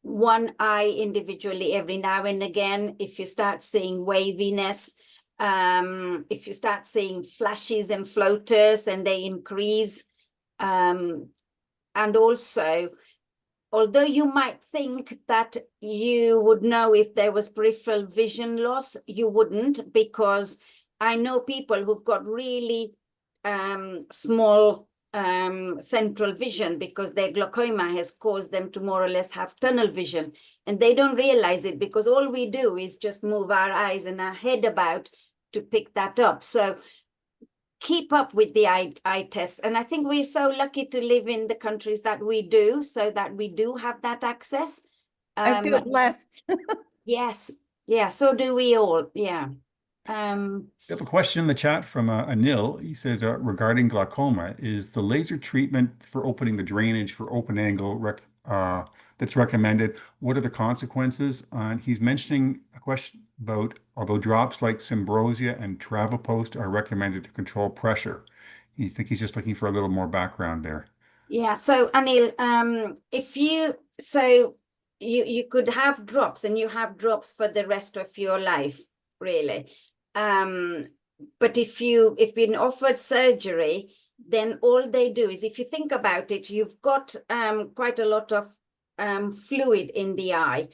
One eye individually every now and again, if you start seeing waviness, if you start seeing flashes and floaters and they increase, and also, although you might think that you would know if there was peripheral vision loss, you wouldn't, because I know people who've got really small central vision because their glaucoma has caused them to more or less have tunnel vision. And they don't realize it because all we do is just move our eyes and our head about to pick that up. So keep up with the eye tests. And I think we're so lucky to live in the countries that we do, so that we do have that access. I feel blessed. Yes, yeah, so do we all. Yeah. We have a question in the chat from Anil. He says regarding glaucoma, is the laser treatment for opening the drainage for open angle that's recommended? What are the consequences? And he's mentioning a question about although drops like Symbrosia and Travopost are recommended to control pressure. I think he's just looking for a little more background there. Yeah, so Anil, you could have drops, and you have drops for the rest of your life, really. But if you've been offered surgery, then all they do is, if you think about it, you've got quite a lot of fluid in the eye.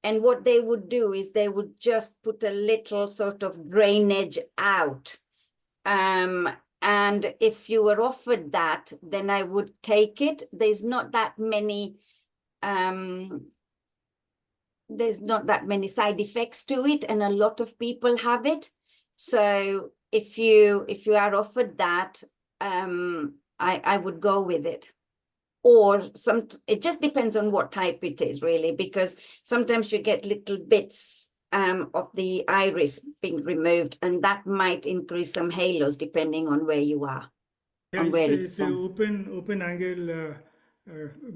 And what they would do is they would just put a little sort of drainage out. And if you were offered that, then I would take it. There's not that many side effects to it, and a lot of people have it. So if you are offered that, I would go with it. Or it just depends on what type it is, really, because sometimes you get little bits of the iris being removed, and that might increase some halos depending on where you are. Yeah, it's a open angle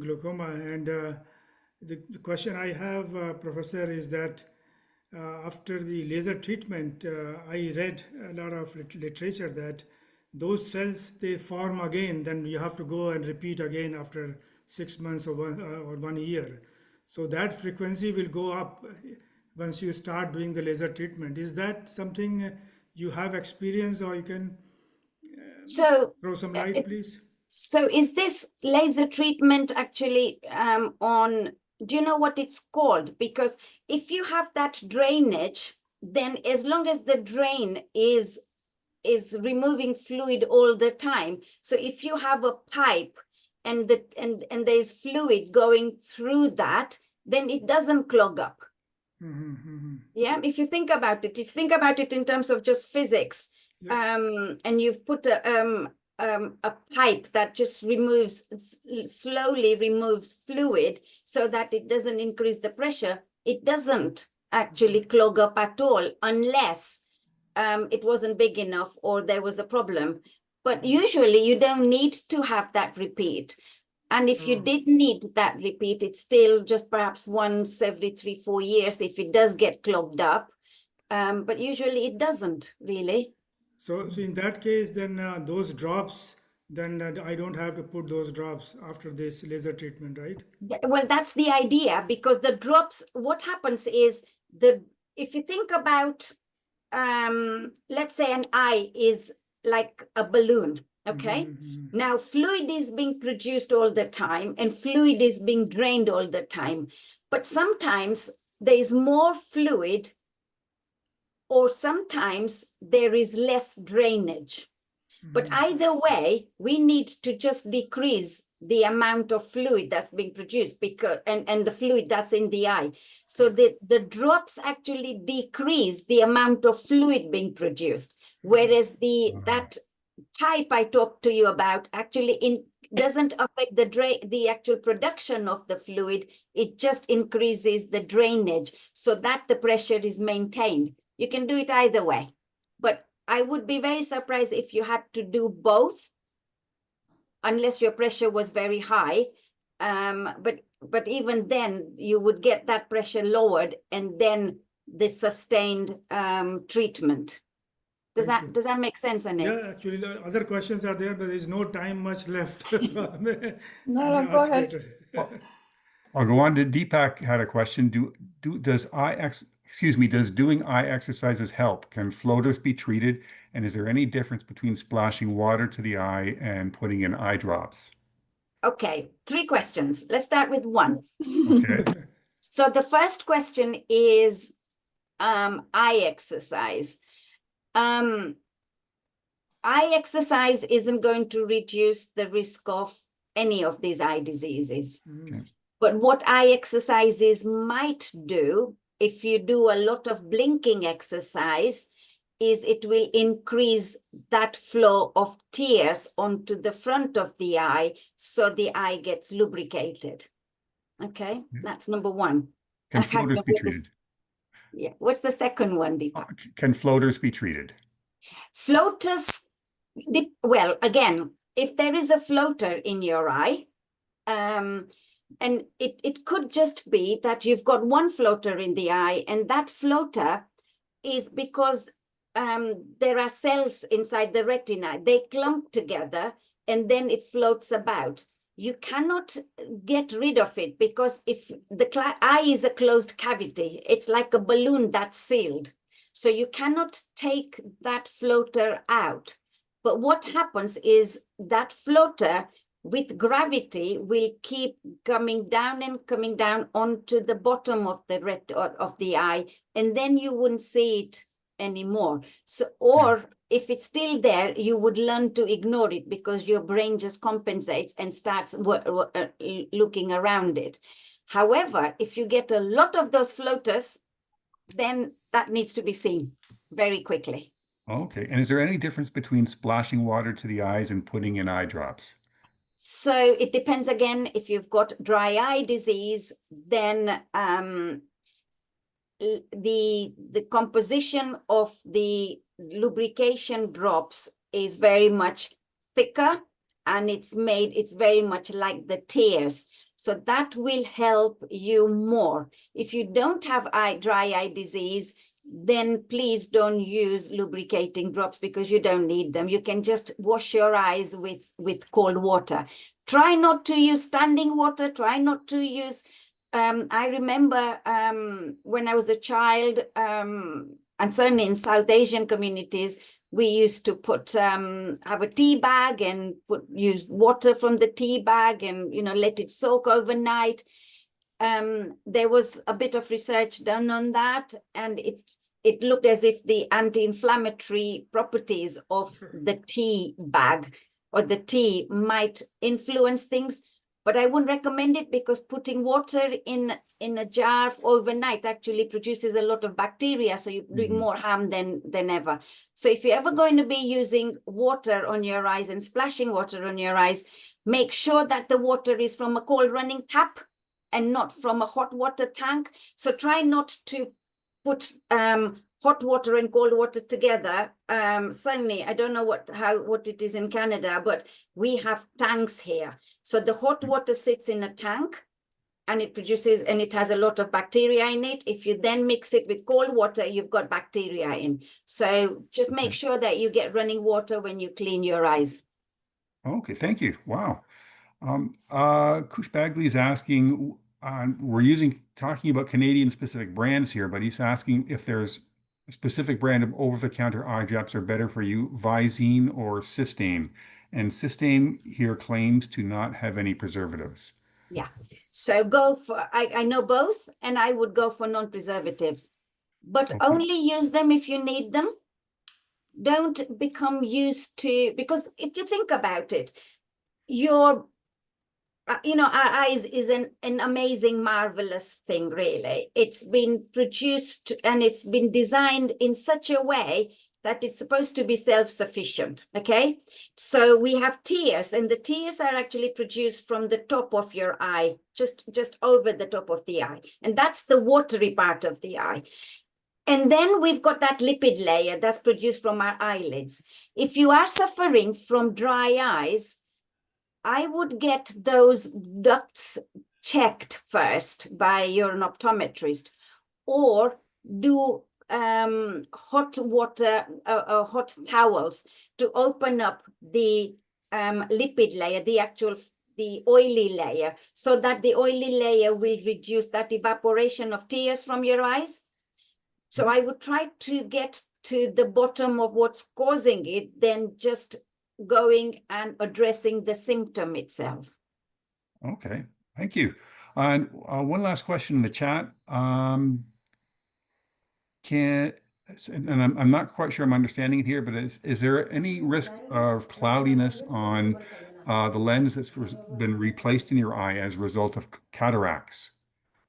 glaucoma, and the question I have, Professor, is that after the laser treatment, I read a lot of literature that those cells, they form again, then you have to go and repeat again after 6 months or 1 year. So that frequency will go up once you start doing the laser treatment. Is that something you have experience, or you can throw some light, please? So is this laser treatment actually do you know what it's called? Because if you have that drainage, then as long as the drain is removing fluid all the time. So if you have a pipe and there's fluid going through that, then it doesn't clog up. Yeah, if you think about it, in terms of just physics, and you've put a pipe that just slowly removes fluid so that it doesn't increase the pressure, it doesn't actually clog up at all, unless it wasn't big enough or there was a problem. But usually you don't need to have that repeat. And if you did need that repeat, it's still just perhaps once every 3-4 years if it does get clogged up. But usually it doesn't really. So in that case, then those drops, then I don't have to put those drops after this laser treatment, right? Well, that's the idea, because the drops, what happens is, if you think about, let's say an eye is like a balloon, okay? Now fluid is being produced all the time, and fluid is being drained all the time. But sometimes there is more fluid, or sometimes there is less drainage. But either way, we need to just decrease the amount of fluid that's being produced, because and the fluid that's in the eye. So the drops actually decrease the amount of fluid being produced, whereas that pipe I talked to you about actually doesn't affect the actual production of the fluid. It just increases the drainage so that the pressure is maintained. You can do it either way, but I would be very surprised if you had to do both, unless your pressure was very high. But even then, you would get that pressure lowered, and then the sustained treatment. Does that make sense, Anil? Yeah, actually, other questions are there, but there's no time much left. No, go ahead. I'll go on to Deepak had a question. Does doing eye exercises help? Can floaters be treated? And is there any difference between splashing water to the eye and putting in eye drops? Okay, 3 questions. Let's start with 1. Okay. So the first question is eye exercise. Eye exercise isn't going to reduce the risk of any of these eye diseases. Okay. But what eye exercises might do, if you do a lot of blinking exercise, is it will increase that flow of tears onto the front of the eye, so the eye gets lubricated. Okay, that's number 1. Can I can't floaters be remember this. treated? Yeah. What's the second one, Deepak? Can floaters be treated? Floaters, well, again, if there is a floater in your eye, and it could just be that you've got one floater in the eye, and that floater is because there are cells inside the retina. They clump together and then it floats about. You cannot get rid of it because if the eye is a closed cavity, it's like a balloon that's sealed. So you cannot take that floater out. But what happens is that floater with gravity will keep coming down and coming down onto the bottom of the eye, and then you wouldn't see it anymore. So, or if it's still there, you would learn to ignore it because your brain just compensates and starts looking around it. However, if you get a lot of those floaters, then that needs to be seen very quickly. Okay. And is there any difference between splashing water to the eyes and putting in eye drops? So it depends again, if you've got dry eye disease, then the composition of the lubrication drops is very much thicker, and it's very much like the tears. So that will help you more. If you don't have dry eye disease, then please don't use lubricating drops because you don't need them. You can just wash your eyes with cold water. Try not to use standing water. Try not to use, I remember when I was a child, and certainly in South Asian communities, we used to have a tea bag and use water from the tea bag and, let it soak overnight. There was a bit of research done on that, and it looked as if the anti-inflammatory properties of the tea bag or the tea might influence things, but I wouldn't recommend it because putting water in a jar overnight actually produces a lot of bacteria, so you're doing more harm than ever. So if you're ever going to be using water on your eyes and splashing water on your eyes, make sure that the water is from a cold running tap and not from a hot water tank. So try not to put hot water and cold water together. Certainly, I don't know what it is in Canada, but we have tanks here. So the hot water sits in a tank and it has a lot of bacteria in it. If you then mix it with cold water, you've got bacteria in. So just make sure that you get running water when you clean your eyes. Okay, thank you. Wow. Kush Bagley is asking, we're talking about Canadian specific brands here, but he's asking if there's a specific brand of over-the-counter eye drops are better for you, Visine or Systane. And Systane here claims to not have any preservatives. Yeah, so go for, I know both, and I would go for non-preservatives, but only use them if you need them. Don't become used to, because if you think about it, our eyes is an amazing, marvelous thing, really. It's been produced and it's been designed in such a way that it's supposed to be self-sufficient, okay? So we have tears, and the tears are actually produced from the top of your eye, just over the top of the eye. And that's the watery part of the eye. And then we've got that lipid layer that's produced from our eyelids. If you are suffering from dry eyes, I would get those ducts checked first by your optometrist, or do hot water, hot towels to open up the lipid layer, the oily layer, so that the oily layer will reduce that evaporation of tears from your eyes. So I would try to get to the bottom of what's causing it, then just going and addressing the symptom itself. Okay, thank you. And one last question in the chat. And I'm not quite sure I'm understanding it here, but is there any risk of cloudiness on the lens that's been replaced in your eye as a result of cataracts?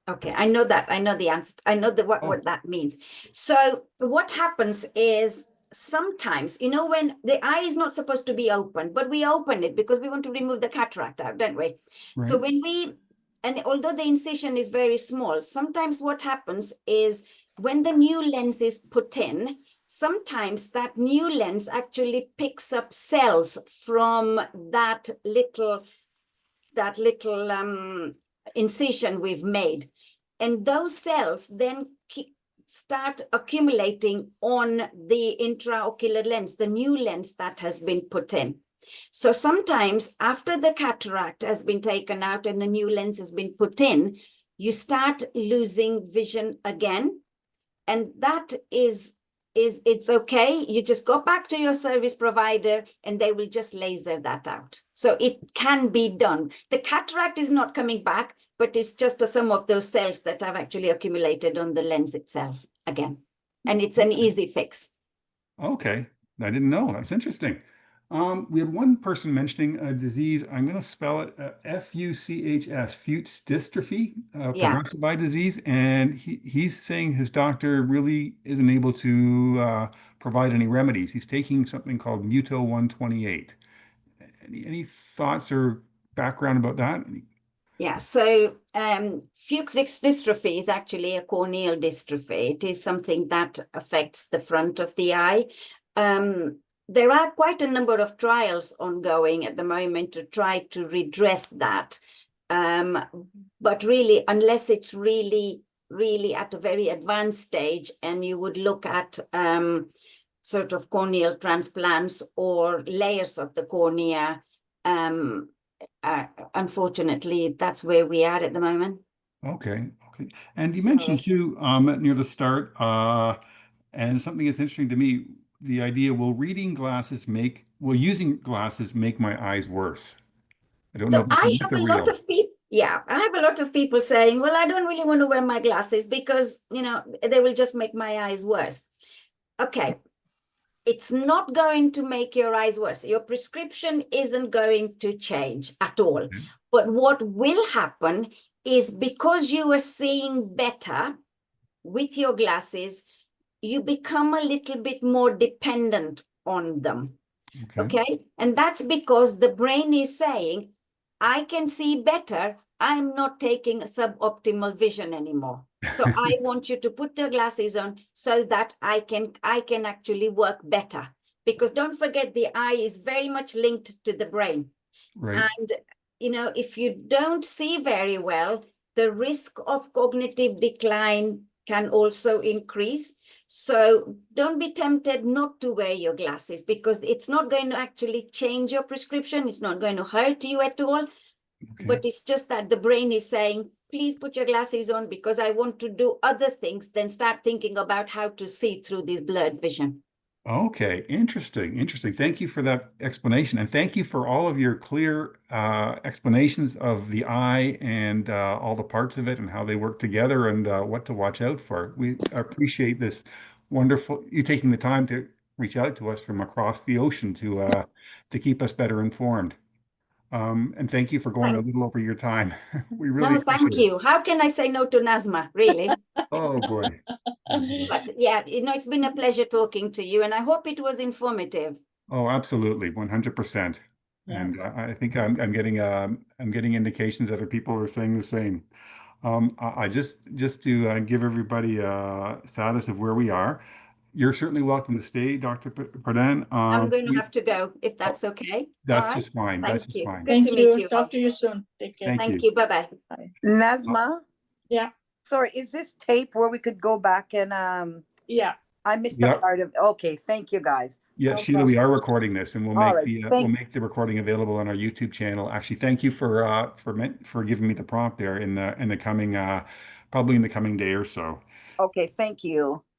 Okay, I know that. I know the answer. I know what that means. So what happens is sometimes, when the eye is not supposed to be open, but we open it because we want to remove the cataract out, don't we? Right. So when we and although the incision is very small, sometimes what happens is when the new lens is put in, sometimes that new lens actually picks up cells from that little incision we've made. And those cells then start accumulating on the intraocular lens, the new lens that has been put in. So sometimes after the cataract has been taken out and the new lens has been put in, you start losing vision again. And that it's okay. You just go back to your service provider and they will just laser that out. So it can be done. The cataract is not coming back, but it's just some of those cells that have actually accumulated on the lens itself again. And it's an easy fix. Okay, I didn't know. That's interesting. We had one person mentioning a disease. I'm going to spell it Fuchs, Fuchs dystrophy, Yeah. progressive eye disease, and he's saying his doctor really isn't able to provide any remedies. He's taking something called Muto 128. Any thoughts or background about that? Yeah, so Fuchs dystrophy is actually a corneal dystrophy. It is something that affects the front of the eye. There are quite a number of trials ongoing at the moment to try to redress that. But really, unless it's really at a very advanced stage, and you would look at sort of corneal transplants or layers of the cornea, unfortunately, that's where we are at the moment. Okay. And you Sorry. mentioned too, near the start, and something that's interesting to me, the idea, will using glasses make my eyes worse? I don't know So if it's I a myth have or a lot real. of people, yeah, I have a lot of people saying, well, I don't really want to wear my glasses because, you know, they will just make my eyes worse. Okay, it's not going to make your eyes worse. Your prescription isn't going to change at all. Okay. But what will happen is because you are seeing better with your glasses, you become a little bit more dependent on them. Okay. And that's because the brain is saying, I can see better. I'm not taking suboptimal vision anymore. So I want you to put the glasses on so that I can actually work better. Because don't forget, the eye is very much linked to the brain. Right. And, you know, if you don't see very well, the risk of cognitive decline can also increase. So don't be tempted not to wear your glasses because it's not going to actually change your prescription. It's not going to hurt you at all. Okay. But it's just that the brain is saying, please put your glasses on because I want to do other things than start thinking about how to see through this blurred vision. Okay, interesting. Thank you for that explanation, and thank you for all of your clear explanations of the eye and all the parts of it and how they work together and what to watch out for. We appreciate this wonderful you taking the time to reach out to us from across the ocean to keep us better informed. And thank you for going a little over your time. We really No, thank appreciate it. you. How can I say no to Nazma, really? Oh boy. But yeah, you know, it's been a pleasure talking to you, and I hope it was informative. Oh, absolutely, 100%. Yeah. And I think I'm getting indications other people are saying the same. I just to give everybody a status of where we are. You're certainly welcome to stay, Dr. Pardhan. I'm going to have to go, if oh, that's okay. that's All right. just fine. Thank That's just you. fine. Good to Thank meet you. you. Talk to you soon. Take care. Thank Thank you. you. Bye-bye. Nazma, Yeah. sorry, is this tape where we could go back and Yeah. I missed Yeah. a part of okay, thank you guys. Yeah, No Sheila, we problem. are recording this, and we'll All make right, we'll make the recording available on our YouTube channel. Actually, thank you for giving me the prompt there in the coming probably in the coming day or so. Okay, thank you.